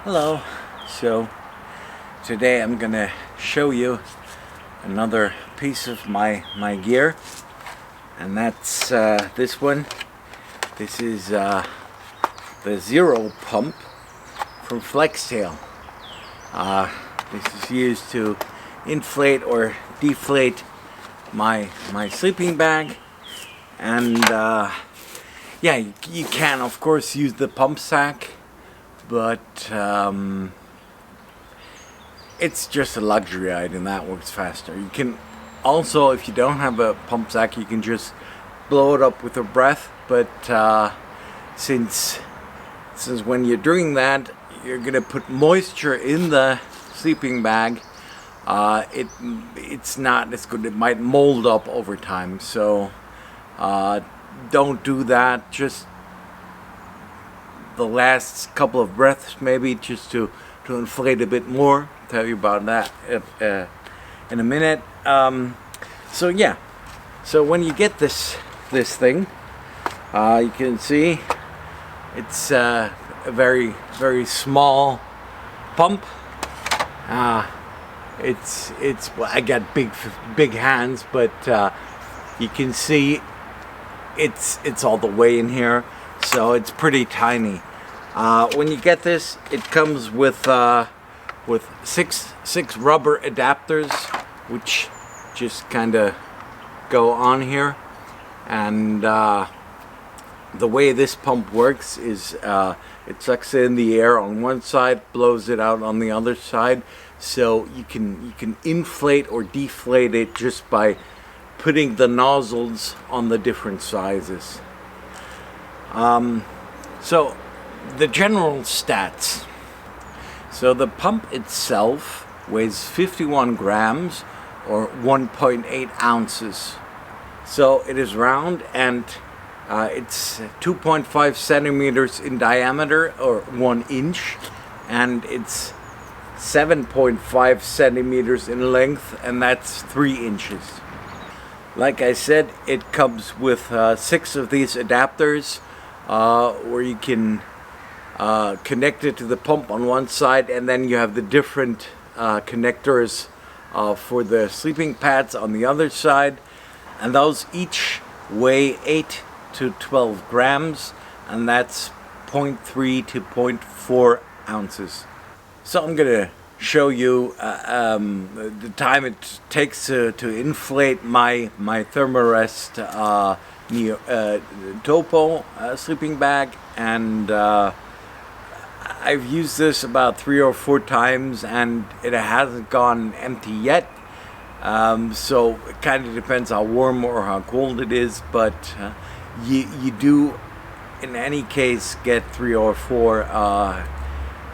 Hello. So today I'm gonna show you another piece of my gear, and that's this one. This is the Zero Pump from Flextail. This is used to inflate or deflate my sleeping bag, and yeah, you can of course use the pump sack, but it's just a luxury item that works faster. You can also, if you don't have a pump sack, you can just blow it up with a breath, but since when you're doing that, you're gonna put moisture in the sleeping bag, it's not as good. It might mold up over time, so don't do that. Just the last couple of breaths, maybe, just to inflate a bit more. I'll tell you about that in a minute. So yeah, so when you get this thing, you can see it's a very small pump. It's well, I got big hands, but you can see it's all the way in here, so it's pretty tiny. When you get this, it comes with six rubber adapters, which just kind of go on here. And the way this pump works is it sucks in the air on one side, blows it out on the other side. So you can inflate or deflate it just by putting the nozzles on the different sizes. So the general stats. So the pump itself weighs 51 grams or 1.8 ounces. So it is round, and it's 2.5 centimeters in diameter or 1 inch, and it's 7.5 centimeters in length, and that's 3 inches. Like I said, it comes with 6 of these adapters, where you can connect it to the pump on one side, and then you have the different connectors for the sleeping pads on the other side, and those each weigh 8 to 12 grams, and that's 0.3 to 0.4 ounces. So I'm gonna show you the time it takes to inflate my Thermarest Topo sleeping bag, and I've used this about 3 or 4 times, and it hasn't gone empty yet. So it kind of depends how warm or how cold it is, but you do in any case get 3 or 4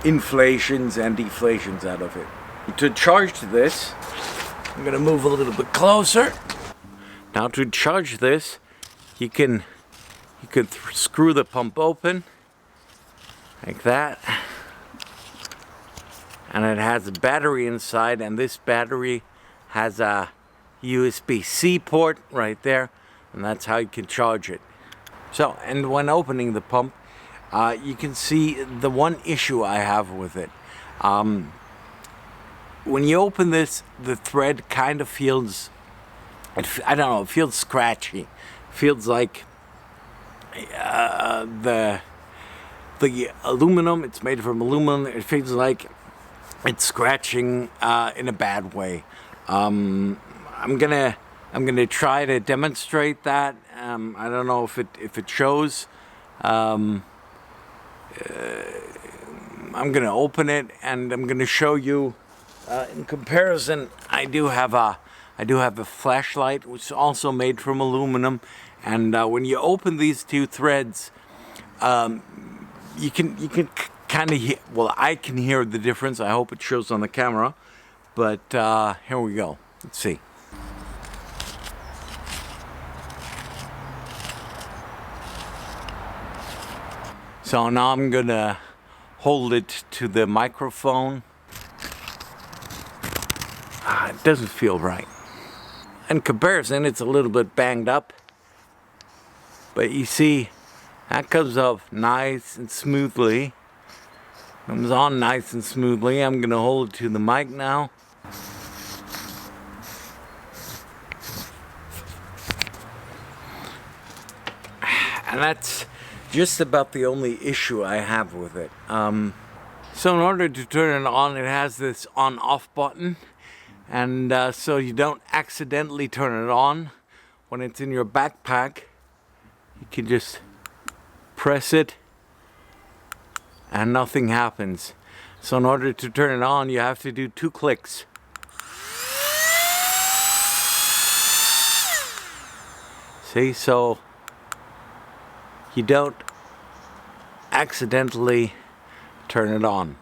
inflations and deflations out of it. To charge this, I'm gonna move a little bit closer. Now to charge this, you can screw the pump open like that, and it has a battery inside, and this battery has a USB-C port right there, and that's how you can charge it. So, and when opening the pump, you can see the one issue I have with it. When you open this, the thread kind of feels, I don't know, it feels scratchy. It feels like the aluminum, it's made from aluminum, it feels like it's scratching in a bad way. I'm gonna try to demonstrate that. I don't know if it shows. I'm gonna open it, and I'm gonna show you in comparison. I do have a flashlight, which is also made from aluminum, and when you open these two threads, you can kind of hear, well, I can hear the difference. I hope it shows on the camera, but here we go. Let's see. So now I'm gonna hold it to the microphone. It doesn't feel right. In comparison, it's a little bit banged up, but you see, that comes off nice and smoothly. Comes on nice and smoothly. I'm gonna hold it to the mic now. And that's just about the only issue I have with it. So in order to turn it on, it has this on-off button. And so you don't accidentally turn it on when it's in your backpack. You can just press it and nothing happens. So in order to turn it on, you have to do 2 clicks. See, so you don't accidentally turn it on.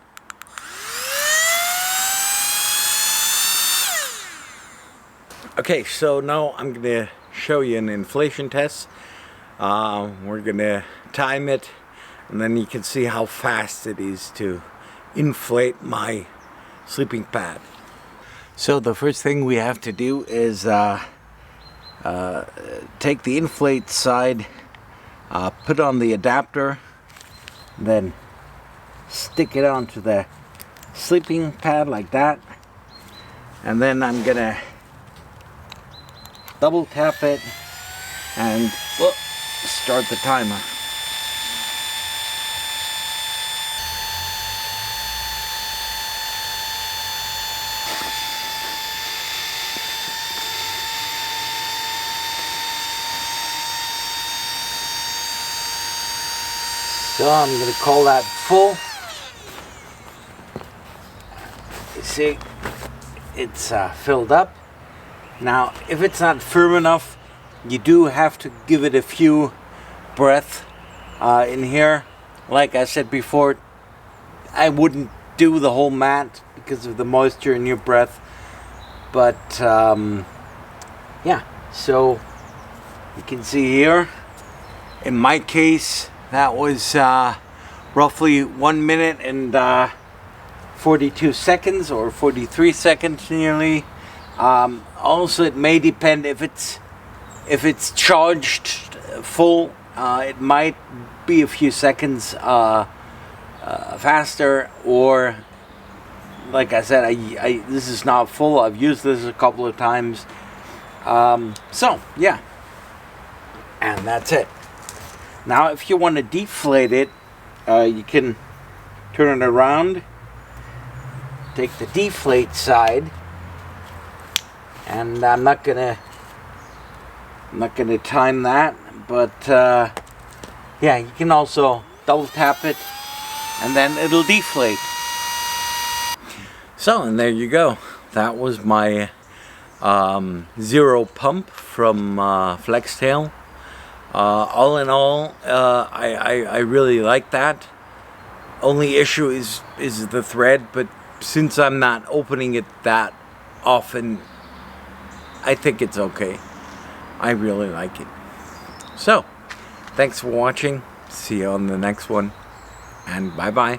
Okay, so now I'm going to show you an inflation test. We're going to time it, and then you can see how fast it is to inflate my sleeping pad. So the first thing we have to do is take the inflate side, put on the adapter, then stick it onto the sleeping pad like that, and then I'm going to double tap it and start the timer. So I'm going to call that full. You see, it's filled up. Now, if it's not firm enough, you do have to give it a few breaths in here. Like I said before, I wouldn't do the whole mat because of the moisture in your breath. But yeah, so you can see here, in my case, that was roughly 1 minute and 42 seconds or 43 seconds nearly. Also, it may depend if it's charged full. It might be a few seconds faster, or like I said, I this is not full. I've used this a couple of times. So yeah, and that's it. Now, if you want to deflate it, you can turn it around. Take the deflate side. And I'm not gonna time that, but yeah, you can also double tap it, and then it'll deflate. So, and there you go. That was my Zero Pump from Flextail. All in all, I really like that. Only issue is the thread, but since I'm not opening it that often, I think it's okay. I really like it. So, thanks for watching. See you on the next one. And bye-bye.